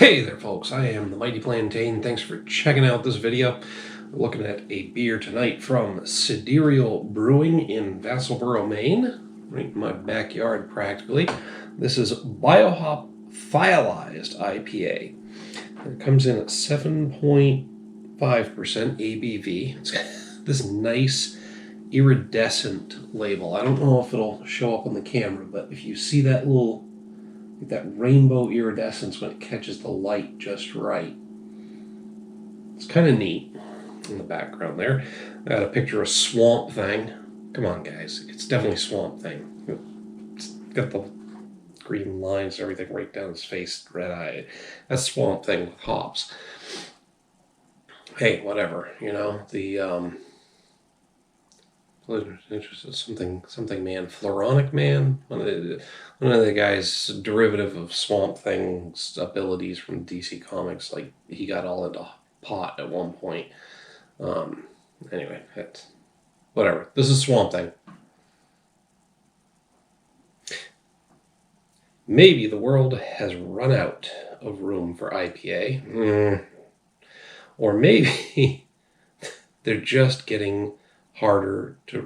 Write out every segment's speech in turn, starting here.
Hey there folks, I am the Mighty Plantain. Thanks for checking out this video. We're looking at a beer tonight from Sidereal Brewing in Vassalboro, Maine. Right in my backyard practically. This is Biohop Thiolized IPA. It comes in at 7.5% ABV. It's got this nice iridescent label. I don't know if it'll show up on the camera, but if you see that rainbow iridescence when it catches the light just right. It's kind of neat in the background there. I got a picture of Swamp Thing. Come on, guys. It's definitely Swamp Thing. It's got the green lines and everything right down his face, red-eyed. That's Swamp Thing with hops. Hey, whatever, you know. Something man, Floronic Man, one of the guys, derivative of Swamp Thing's abilities from DC Comics. Like, he got all into pot at one point. Anyway, whatever. This is Swamp Thing. Maybe the world has run out of room for IPA. Or maybe they're just getting harder to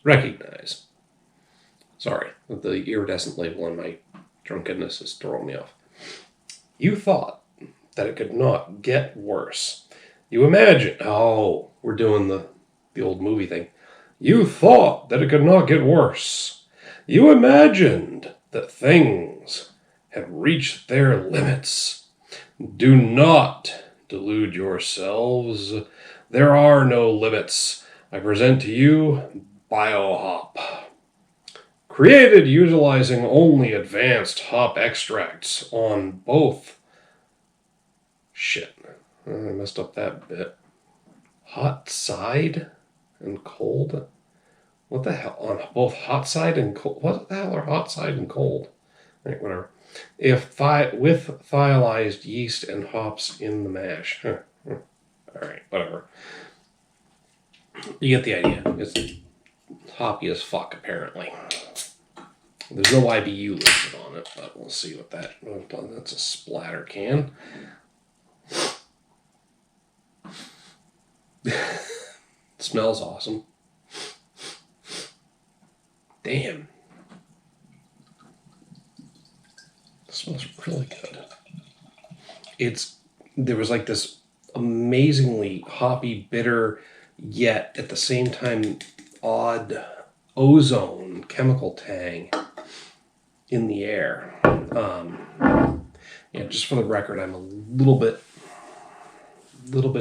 recognize. Sorry, the iridescent label on my drunkenness is throwing me off. You thought that it could not get worse. You imagined, we're doing the old movie thing. You thought that it could not get worse. You imagined that things had reached their limits. Do not delude yourselves. There are no limits. I present to you Biohop. Created utilizing only advanced hop extracts on both... Shit. I messed up that bit. Hot side and cold? What the hell? On both hot side and cold? What the hell are hot side and cold? Right, whatever. With thiolized yeast and hops in the mash. Alright, whatever. You get the idea. It's hoppy as fuck, apparently. There's no IBU listed on it, but we'll see what that's a splatter can. Smells awesome. Damn. It smells really good. There was like this amazingly hoppy, bitter, yet at the same time odd ozone chemical tang in the air. Just for the record, I'm a little bit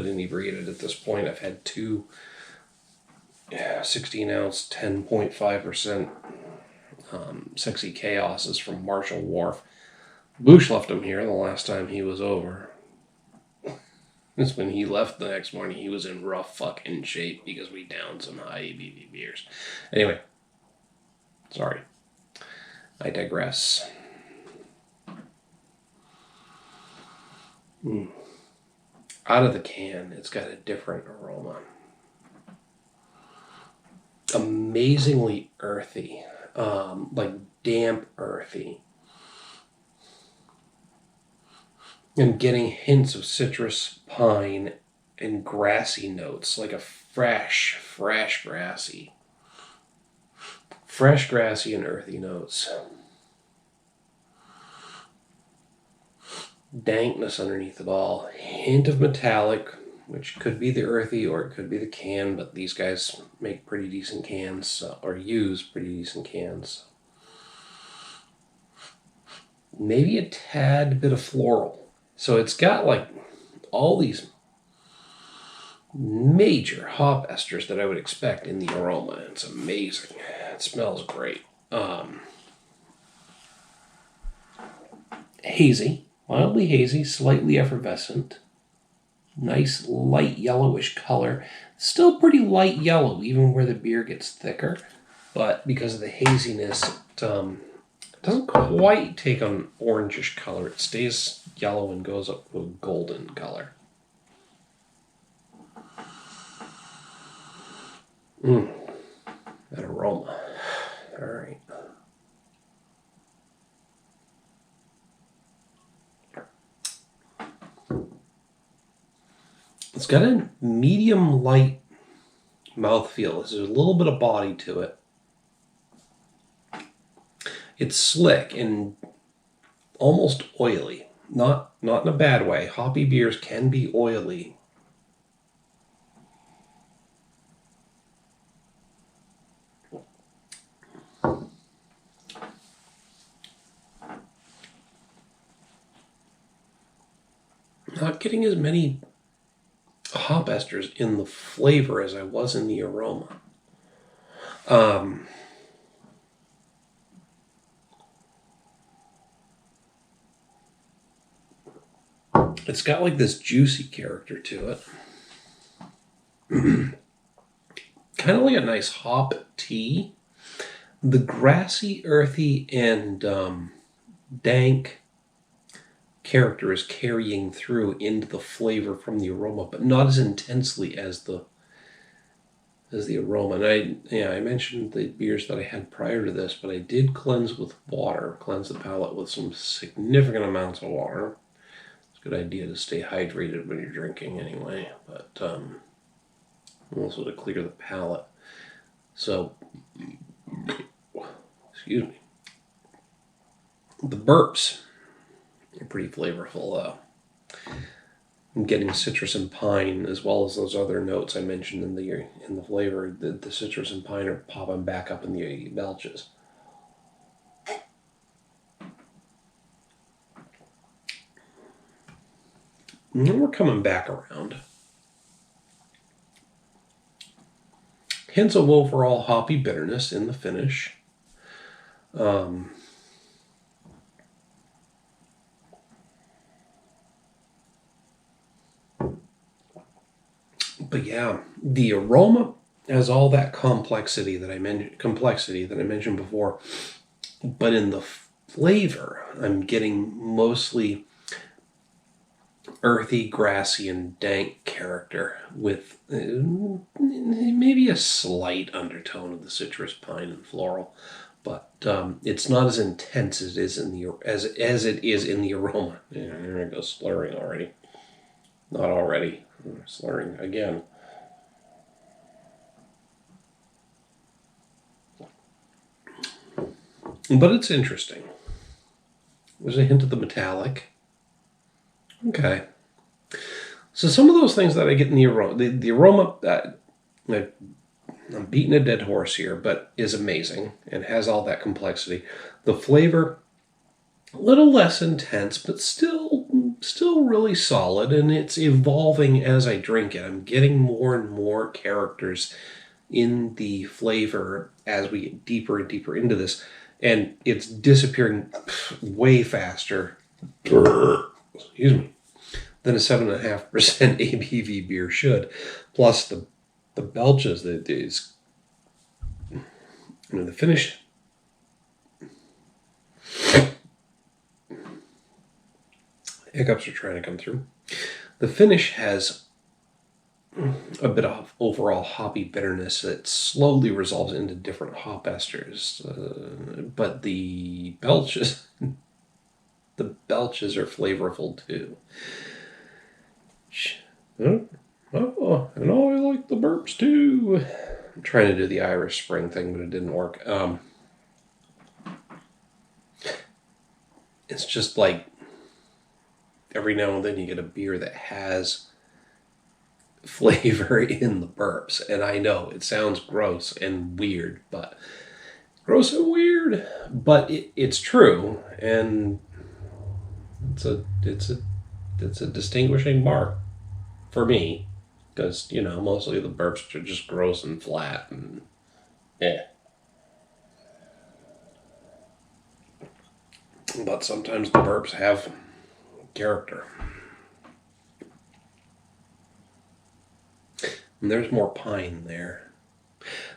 inebriated at this point. I've had two 16-ounce, 10.5% Sexy Chaoses from Marshall Wharf. Boosh left them here the last time he was over. It's when he left the next morning, he was in rough fucking shape because we downed some high ABV beers. Anyway, sorry. I digress. Out of the can, it's got a different aroma. Amazingly earthy, like damp earthy. And getting hints of citrus, pine, and grassy notes, like a fresh grassy. Fresh, grassy, and earthy notes. Dankness underneath it all. Hint of metallic, which could be the earthy or it could be the can, but these guys make pretty decent cans, or use pretty decent cans. Maybe a tad bit of floral. So it's got like all these major hop esters that I would expect in the aroma. It's amazing. It smells great. Hazy, mildly hazy, slightly effervescent. Nice light yellowish color. Still pretty light yellow, even where the beer gets thicker. But because of the haziness, it doesn't quite take on orangish color. It stays yellow and goes up to a golden color. That aroma. All right. It's got a medium light mouthfeel. There's a little bit of body to it. It's slick and almost oily. Not in a bad way. Hoppy beers can be oily. Not getting as many hop esters in the flavor as I was in the aroma. It's got like this juicy character to it. Kind of like a nice hop tea. The grassy, earthy, and dank character is carrying through into the flavor from the aroma, but not as intensely as the aroma. And I mentioned the beers that I had prior to this, but I did cleanse with water, cleanse the palate with some significant amounts of water. It's a good idea to stay hydrated when you're drinking anyway, but also to clear the palate. So, excuse me. The burps are pretty flavorful, though. I'm getting citrus and pine, as well as those other notes I mentioned in the flavor. The citrus and pine are popping back up in the belches. And then we're coming back around. Hints of overall hoppy bitterness in the finish. But yeah, the aroma has all that complexity that I mentioned before. But in the flavor, I'm getting mostly earthy, grassy, and dank character with maybe a slight undertone of the citrus, pine, and floral. But it's not as intense as it is in the aroma. Yeah, here I go slurring already. Not already. Slurring again. But it's interesting. There's a hint of the metallic. Okay. So some of those things that I get in the aroma, the aroma, I'm beating a dead horse here, but is amazing and has all that complexity. The flavor, a little less intense, but still really solid, and it's evolving as I drink it. I'm getting more and more characters in the flavor as we get deeper and deeper into this, and it's disappearing way faster. Excuse me. Than a 7.5% ABV beer should. Plus the belches, the finish. Hiccups are trying to come through. The finish has a bit of overall hoppy bitterness that slowly resolves into different hop esters. But the belches are flavorful too. Oh, and I like the burps too. I'm trying to do the Irish Spring thing, but it didn't work. It's just like every now and then you get a beer that has flavor in the burps. And I know it sounds gross and weird, but it's true. And it's a distinguishing mark for me, because mostly the burps are just gross and flat and but sometimes the burps have character, and there's more pine there.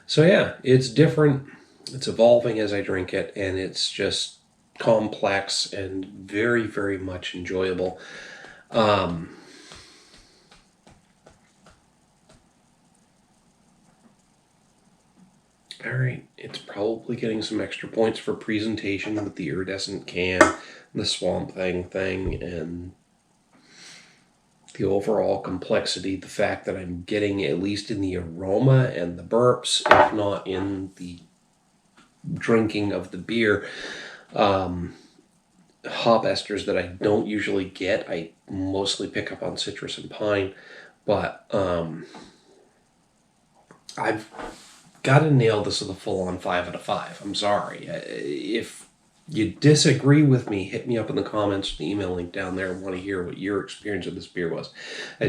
So yeah, it's different, it's evolving as I drink it, and it's just complex and very, very much enjoyable. All right, it's probably getting some extra points for presentation with the iridescent can, the Swamp Thing, and the overall complexity, the fact that I'm getting, at least in the aroma and the burps, if not in the drinking of the beer, hop esters that I don't usually get. I mostly pick up on citrus and pine, but I've got to nail this with a full-on 5 out of 5. I'm sorry. If you disagree with me, hit me up in the comments, the email link down there. I want to hear what your experience of this beer was. I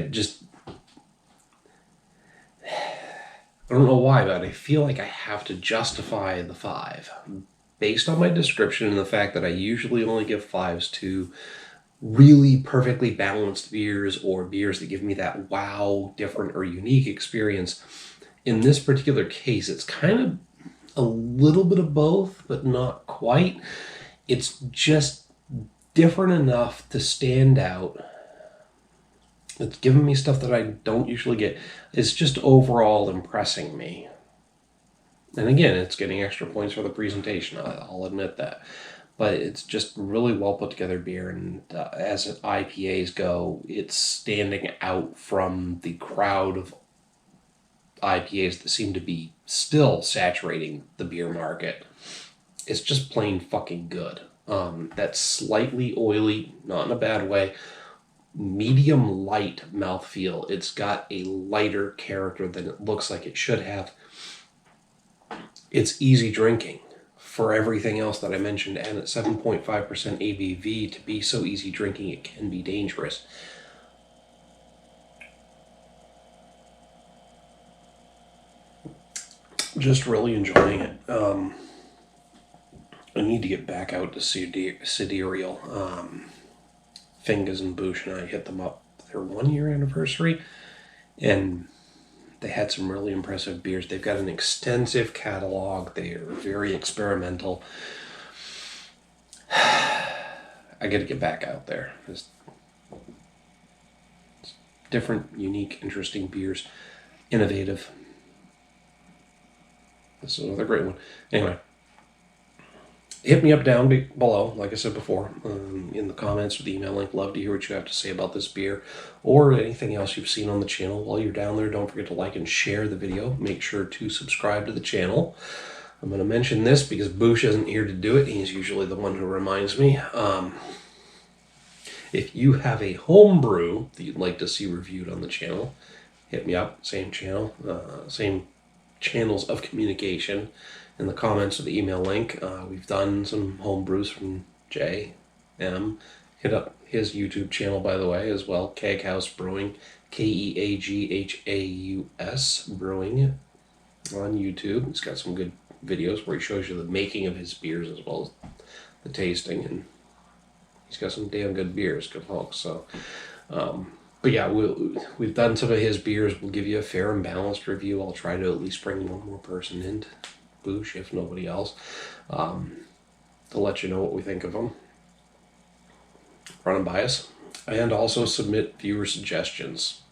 don't know why, but I feel like I have to justify the 5 based on my description and the fact that I usually only give 5s to really perfectly balanced beers or beers that give me that wow, different, or unique experience. In this particular case, it's kind of a little bit of both, but not quite. It's just different enough to stand out. It's giving me stuff that I don't usually get. It's just overall impressing me. And again, it's getting extra points for the presentation. I'll admit that. But it's just really well put together beer. And as IPAs go, it's standing out from the crowd of IPAs that seem to be still saturating the beer market. It's just plain fucking good. That's slightly oily, not in a bad way. Medium light mouthfeel. It's got a lighter character than it looks like it should have. It's easy drinking for everything else that I mentioned, and at 7.5% ABV, to be so easy drinking, it can be dangerous. Just really enjoying it. I need to get back out to Sidereal. Fingers and Boosh and I hit them up their 1-year anniversary, and they had some really impressive beers. They've got an extensive catalog. They are very experimental. I got to get back out there. It's different, unique, interesting beers. Innovative. This is another great one. Anyway, hit me up down below, like I said before, in the comments or the email link. Love to hear what you have to say about this beer or anything else you've seen on the channel. While you're down there, don't forget to like and share the video. Make sure to subscribe to the channel. I'm going to mention this because Boosh isn't here to do it. He's usually the one who reminds me. If you have a home brew that you'd like to see reviewed on the channel, hit me up. Same channel, same channels of communication in the comments of the email link. We've done some home brews from J.M. Hit up his YouTube channel, by the way, as well. Keghaus Brewing, Keaghaus Brewing on YouTube. He's got some good videos where he shows you the making of his beers as well as the tasting, and he's got some damn good beers, good folks. So, but yeah, we've done some of his beers. We'll give you a fair and balanced review. I'll try to at least bring one more person in, Boosh, if nobody else, to let you know what we think of them. Run them by us. And also submit viewer suggestions.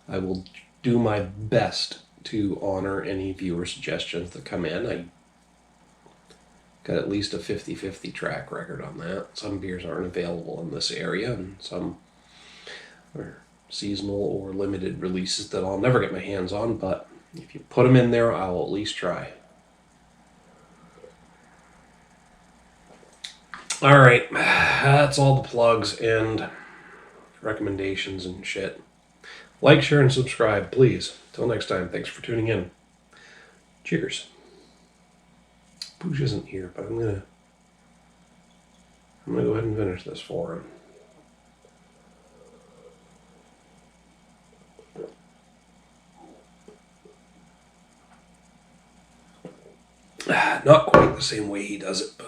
I will do my best to honor any viewer suggestions that come in. I got at least a 50-50 track record on that. Some beers aren't available in this area, and some are seasonal or limited releases that I'll never get my hands on, but if you put them in there, I'll at least try. All right, that's all the plugs and recommendations and shit. Like, share, and subscribe, please. Till next time, thanks for tuning in. Cheers. Boosh isn't here, but I'm gonna go ahead and finish this for him. Not quite the same way he does it, but